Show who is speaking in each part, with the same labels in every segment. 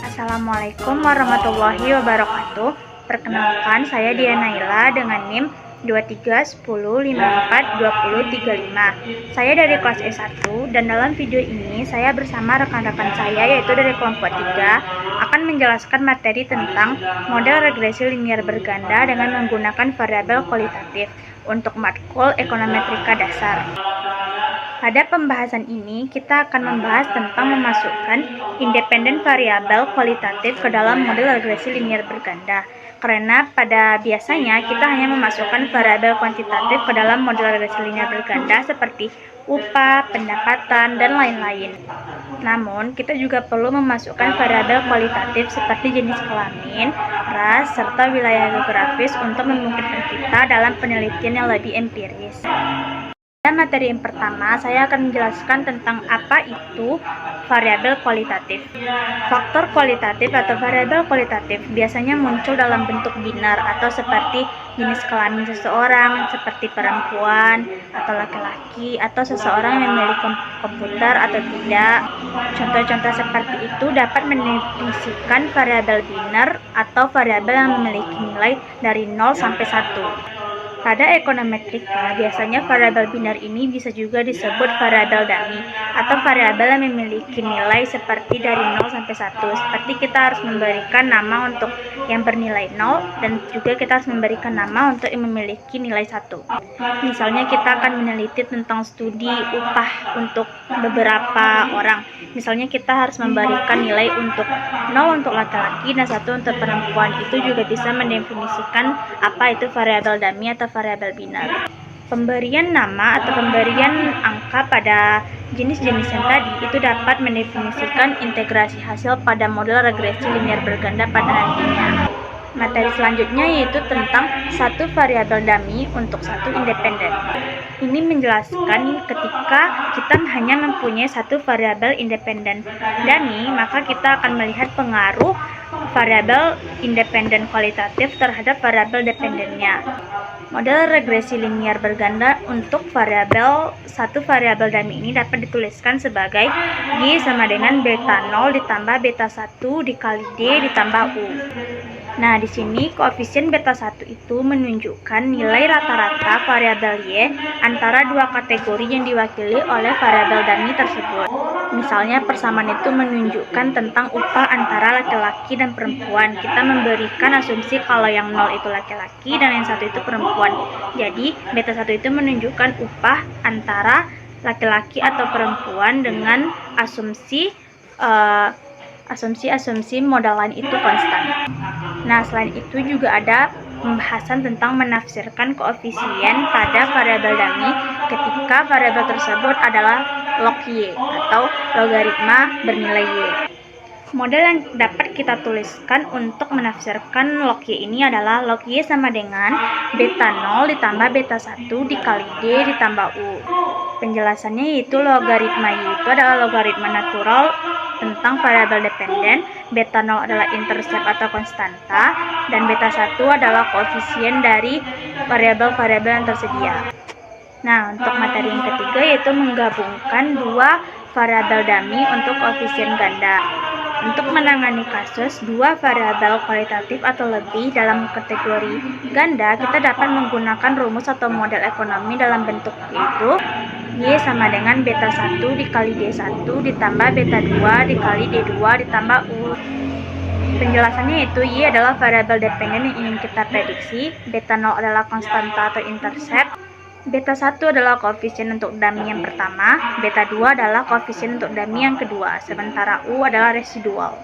Speaker 1: Assalamualaikum warahmatullahi wabarakatuh. Perkenalkan, saya Dia Naila dengan NIM 2310542035. Saya dari kelas E1 dan dalam video ini saya bersama rekan-rekan saya yaitu dari kelompok 3 akan menjelaskan materi tentang model regresi linier berganda dengan menggunakan variabel kualitatif untuk matkul ekonometrika dasar. Pada pembahasan ini, kita akan membahas tentang memasukkan independen variabel kualitatif ke dalam model regresi linier berganda. Karena pada biasanya kita hanya memasukkan variabel kuantitatif ke dalam model regresi linier berganda seperti upah, pendapatan, dan lain-lain. Namun, kita juga perlu memasukkan variabel kualitatif seperti jenis kelamin, ras, serta wilayah geografis untuk memungkinkan kita dalam penelitian yang lebih empiris. Pada materi yang pertama, saya akan menjelaskan tentang apa itu variabel kualitatif. Faktor kualitatif atau variabel kualitatif biasanya muncul dalam bentuk binar atau seperti jenis kelamin seseorang, seperti perempuan atau laki-laki, atau seseorang yang memiliki komputer atau tidak. Contoh-contoh seperti itu dapat mendefinisikan variabel binar atau variabel yang memiliki nilai dari 0 sampai 1. Pada ekonometrika, biasanya variabel binar ini bisa juga disebut variabel dummy atau variabel yang memiliki nilai seperti dari 0 sampai 1. Seperti kita harus memberikan nama untuk yang bernilai 0 dan juga kita harus memberikan nama untuk yang memiliki nilai 1. Misalnya kita akan meneliti tentang studi upah untuk beberapa orang. Misalnya kita harus memberikan nilai untuk 0 untuk laki-laki dan 1 untuk perempuan. Itu juga bisa mendefinisikan apa itu variabel dummy atau variabel binar. Pemberian nama atau pemberian angka pada jenis-jenis yang tadi itu dapat mendefinisikan integrasi hasil pada model regresi linier berganda pada nantinya. Materi selanjutnya yaitu tentang satu variabel dummy untuk satu independen. Ini menjelaskan ketika kita hanya mempunyai satu variabel independen dummy, maka kita akan melihat pengaruh variabel independen kualitatif terhadap variabel dependennya. Model regresi linier berganda untuk satu variabel dummy ini dapat dituliskan sebagai Y sama dengan beta 0 ditambah beta 1 dikali D ditambah U. Nah, di sini koefisien beta 1 itu menunjukkan nilai rata-rata variabel Y antara dua kategori yang diwakili oleh variabel dummy tersebut. Misalnya persamaan itu menunjukkan tentang upah antara laki-laki dan perempuan. Kita memberikan asumsi kalau yang 0 itu laki-laki dan yang 1 itu perempuan. Jadi, beta 1 itu menunjukkan upah antara laki-laki atau perempuan dengan asumsi modal lain itu konstan. Nah, selain itu juga ada pembahasan tentang menafsirkan koefisien pada variabel dummy ketika variabel tersebut adalah log Y atau logaritma bernilai Y. Model yang dapat kita tuliskan untuk menafsirkan log Y ini adalah log Y sama dengan beta 0 ditambah beta 1 dikali D ditambah U. Penjelasannya yaitu logaritma Y itu adalah logaritma natural tentang variabel dependen, beta 0 adalah intercept atau konstanta, dan beta 1 adalah koefisien dari variabel-variabel yang tersedia. Nah, untuk materi yang ketiga yaitu menggabungkan dua variabel dummy untuk koefisien ganda. Untuk menangani kasus dua variabel kualitatif atau lebih dalam kategori ganda, kita dapat menggunakan rumus atau model ekonomi dalam bentuk yaitu Y sama dengan beta 1 dikali D1 ditambah beta 2 dikali D2 ditambah U. Penjelasannya yaitu Y adalah variabel dependen yang ingin kita prediksi, beta 0 adalah konstanta atau intercept, beta 1 adalah koefisien untuk dummy yang pertama, beta 2 adalah koefisien untuk dummy yang kedua, sementara U adalah residual.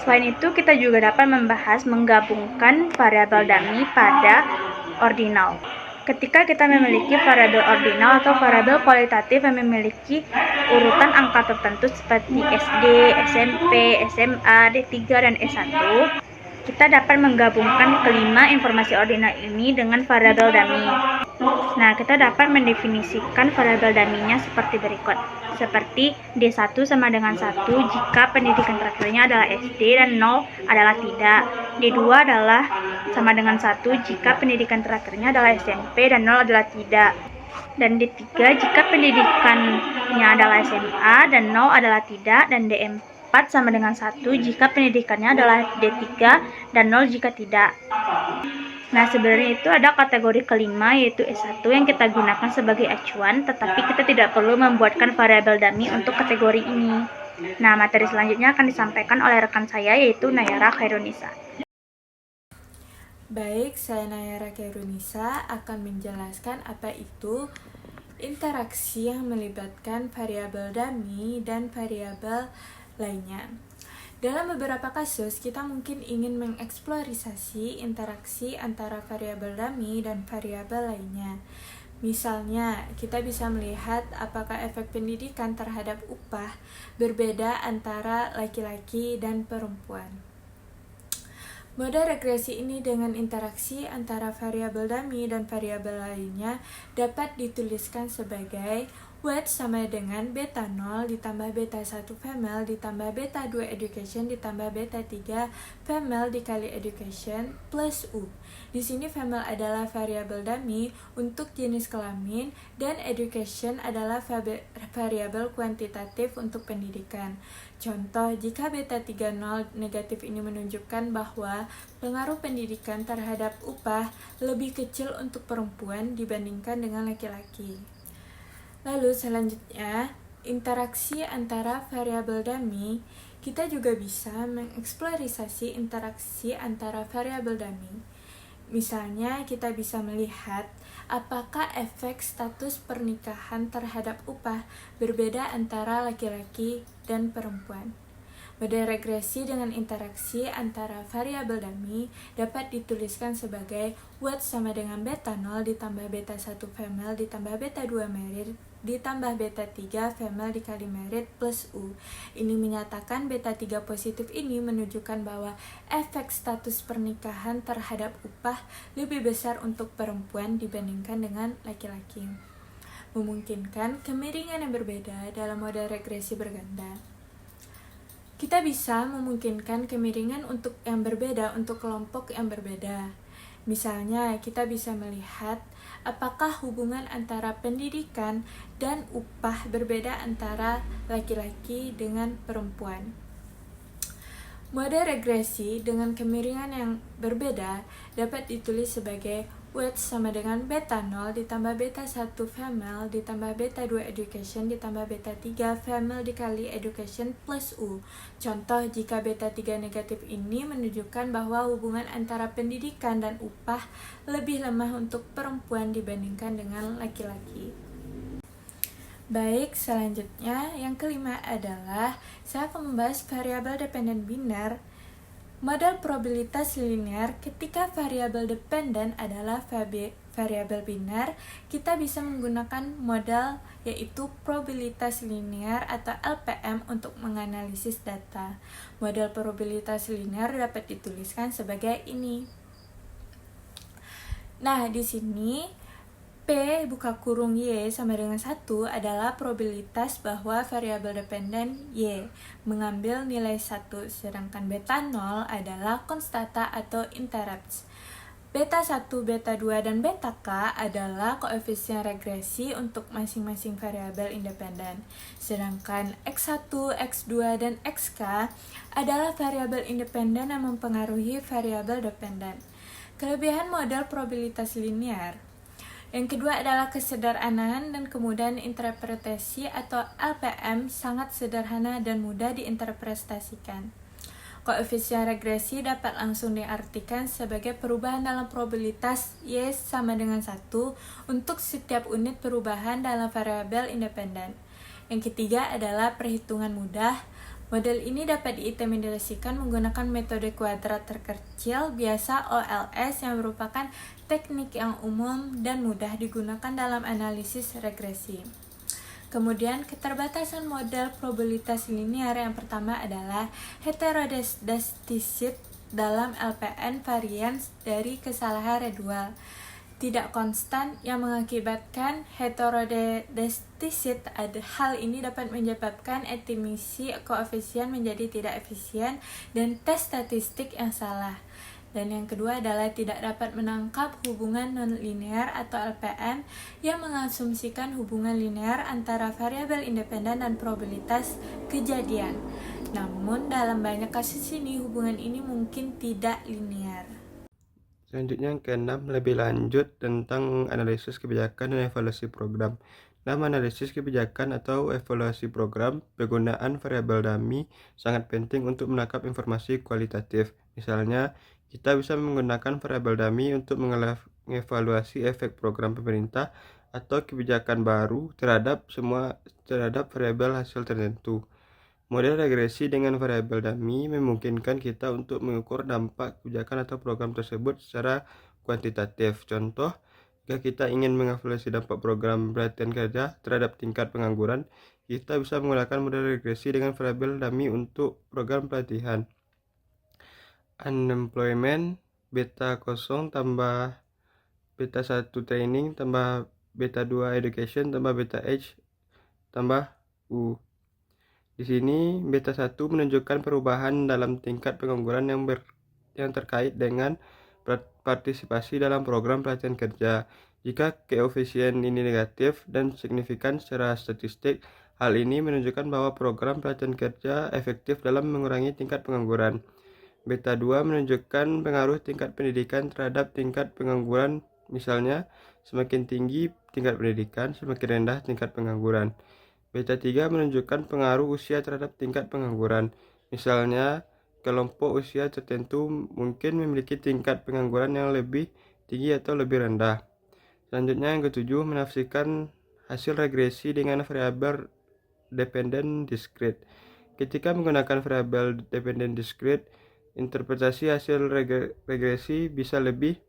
Speaker 1: Selain itu, kita juga dapat membahas menggabungkan variabel dummy pada ordinal. Ketika kita memiliki variabel ordinal atau variabel kualitatif yang memiliki urutan angka tertentu seperti SD, SMP, SMA, D3, dan S1, kita dapat menggabungkan kelima informasi ordinal ini dengan variabel dummy. Nah, kita dapat mendefinisikan variabel dummy-nya seperti berikut. Seperti D1 sama dengan 1 jika pendidikan terakhirnya adalah SD dan 0 adalah tidak. D2 adalah sama dengan 1 jika pendidikan terakhirnya adalah SMP dan 0 adalah tidak. Dan D3 jika pendidikannya adalah SMA dan 0 adalah tidak. Dan D4 4 sama dengan 1 jika pendidikannya adalah D3 dan 0 jika tidak. Nah, sebenarnya itu ada kategori kelima yaitu S1 yang kita gunakan sebagai acuan, tetapi kita tidak perlu membuatkan variabel dummy untuk kategori ini. Nah, materi selanjutnya akan disampaikan oleh rekan saya yaitu Nayara Khairunisa.
Speaker 2: Baik, saya Nayara Khairunisa akan menjelaskan apa itu interaksi yang melibatkan variabel dummy dan variabel lainnya. Dalam beberapa kasus, kita mungkin ingin mengeksplorasi interaksi antara variabel dummy dan variabel lainnya. Misalnya, kita bisa melihat apakah efek pendidikan terhadap upah berbeda antara laki-laki dan perempuan. Model regresi ini dengan interaksi antara variabel dummy dan variabel lainnya dapat dituliskan sebagai weight sama dengan beta 0 ditambah beta 1 female ditambah beta 2 education ditambah beta 3 female dikali education plus U. Di sini female adalah variabel dummy untuk jenis kelamin dan education adalah variabel kuantitatif untuk pendidikan. Contoh, jika beta 30 negatif ini menunjukkan bahwa pengaruh pendidikan terhadap upah lebih kecil untuk perempuan dibandingkan dengan laki-laki. Lalu selanjutnya, interaksi antara variabel dummy. Kita juga bisa mengeksplorasi interaksi antara variabel dummy. Misalnya, kita bisa melihat apakah efek status pernikahan terhadap upah berbeda antara laki-laki dan perempuan. Model regresi dengan interaksi antara variabel dummy dapat dituliskan sebagai weight sama dengan beta 0 ditambah beta 1 female ditambah beta 2 merit ditambah beta 3 female dikali merit plus U. Ini menyatakan beta 3 positif ini menunjukkan bahwa efek status pernikahan terhadap upah lebih besar untuk perempuan dibandingkan dengan laki-laki. Memungkinkan kemiringan yang berbeda dalam model regresi berganda. Kita bisa memungkinkan kemiringan untuk yang berbeda untuk kelompok yang berbeda. Misalnya, kita bisa melihat apakah hubungan antara pendidikan dan upah berbeda antara laki-laki dengan perempuan. Model regresi dengan kemiringan yang berbeda dapat ditulis sebagai weight sama dengan beta 0 ditambah beta 1 female ditambah beta 2 education ditambah beta 3 female dikali education plus U. Contoh, jika beta 3 negatif ini menunjukkan bahwa hubungan antara pendidikan dan upah lebih lemah untuk perempuan dibandingkan dengan laki-laki. Baik, selanjutnya yang kelima adalah saya akan membahas variabel dependen biner. Model probabilitas linear. Ketika variabel dependen adalah variabel biner, kita bisa menggunakan model yaitu probabilitas linear atau LPM untuk menganalisis data. Model probabilitas linear dapat dituliskan sebagai ini. Nah, di sini P buka kurung Y sama dengan 1 adalah probabilitas bahwa variabel dependen Y mengambil nilai 1, sedangkan beta 0 adalah konstata atau interrupts. Beta 1, beta 2, dan beta K adalah koefisien regresi untuk masing-masing variabel independen. Sedangkan X1, X2, dan XK adalah variabel independen yang mempengaruhi variabel dependen. Kelebihan model probabilitas linear. Yang kedua adalah kesederhanaan dan kemudahan interpretasi atau LPM sangat sederhana dan mudah diinterpretasikan. Koefisien regresi dapat langsung diartikan sebagai perubahan dalam probabilitas Y sama dengan 1 untuk setiap unit perubahan dalam variabel independen. Yang ketiga adalah perhitungan mudah. Model ini dapat diimplementasikan menggunakan metode kuadrat terkecil biasa OLS yang merupakan teknik yang umum dan mudah digunakan dalam analisis regresi. Kemudian, keterbatasan model probabilitas linear yang pertama adalah heterodeistic dalam LPN varians dari kesalahan redual tidak konstan yang mengakibatkan heterodeistic. Hal ini dapat menyebabkan estimasi koefisien menjadi tidak efisien dan tes statistik yang salah. Dan yang kedua adalah tidak dapat menangkap hubungan non-linear atau LPM yang mengasumsikan hubungan linear antara variabel independen dan probabilitas kejadian. Namun dalam banyak kasus ini hubungan ini mungkin tidak linear.
Speaker 3: Selanjutnya yang keenam, lebih lanjut tentang analisis kebijakan dan evaluasi program. Dalam analisis kebijakan atau evaluasi program, penggunaan variabel dummy sangat penting untuk menangkap informasi kualitatif. Misalnya, kita bisa menggunakan variabel dummy untuk mengevaluasi efek program pemerintah atau kebijakan baru terhadap variabel hasil tertentu. Model regresi dengan variabel dummy memungkinkan kita untuk mengukur dampak kebijakan atau program tersebut secara kuantitatif. Contoh, jika kita ingin mengevaluasi dampak program pelatihan kerja terhadap tingkat pengangguran, kita bisa menggunakan model regresi dengan variabel dummy untuk program pelatihan. Unemployment beta 0 tambah beta 1 training tambah beta 2 education tambah beta H tambah U. Di sini beta 1 menunjukkan perubahan dalam tingkat pengangguran yang terkait dengan partisipasi dalam program pelatihan kerja. Jika koefisien ini negatif dan signifikan secara statistik, hal ini menunjukkan bahwa program pelatihan kerja efektif dalam mengurangi tingkat pengangguran. Beta 2 menunjukkan pengaruh tingkat pendidikan terhadap tingkat pengangguran, misalnya semakin tinggi tingkat pendidikan, semakin rendah tingkat pengangguran. Beta 3 menunjukkan pengaruh usia terhadap tingkat pengangguran. Misalnya, kelompok usia tertentu mungkin memiliki tingkat pengangguran yang lebih tinggi atau lebih rendah. Selanjutnya yang ketujuh, menafsirkan hasil regresi dengan variabel dependent discrete. Ketika menggunakan variabel dependent discrete, interpretasi hasil regresi bisa lebih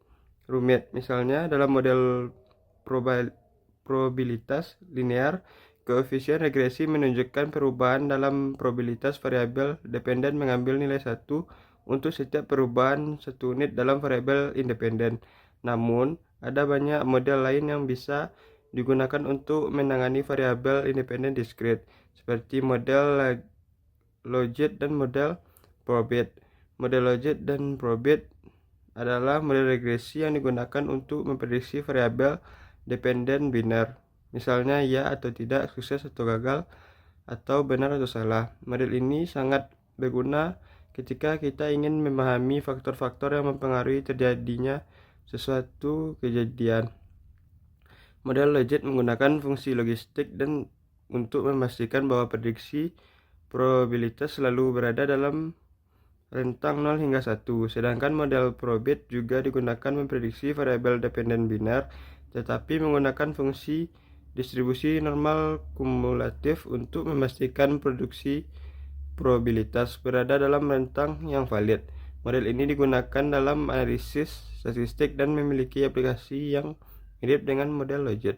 Speaker 3: rumit. Misalnya, dalam model probabilitas linear, koefisien regresi menunjukkan perubahan dalam probabilitas variabel dependen mengambil nilai 1 untuk setiap perubahan 1 unit dalam variabel independen. Namun, ada banyak model lain yang bisa digunakan untuk menangani variabel independen discrete, seperti model logit dan model probit. Model logit dan probit adalah model regresi yang digunakan untuk memprediksi variabel dependen biner. Misalnya ya atau tidak, sukses atau gagal, atau benar atau salah. Model ini sangat berguna ketika kita ingin memahami faktor-faktor yang mempengaruhi terjadinya sesuatu kejadian. Model logit menggunakan fungsi logistik dan untuk memastikan bahwa prediksi probabilitas selalu berada dalam rentang 0 hingga 1. Sedangkan model probit juga digunakan memprediksi variabel dependen biner, tetapi menggunakan fungsi distribusi normal kumulatif untuk memastikan produksi probabilitas berada dalam rentang yang valid. Model ini digunakan dalam analisis statistik dan memiliki aplikasi yang mirip dengan model logit.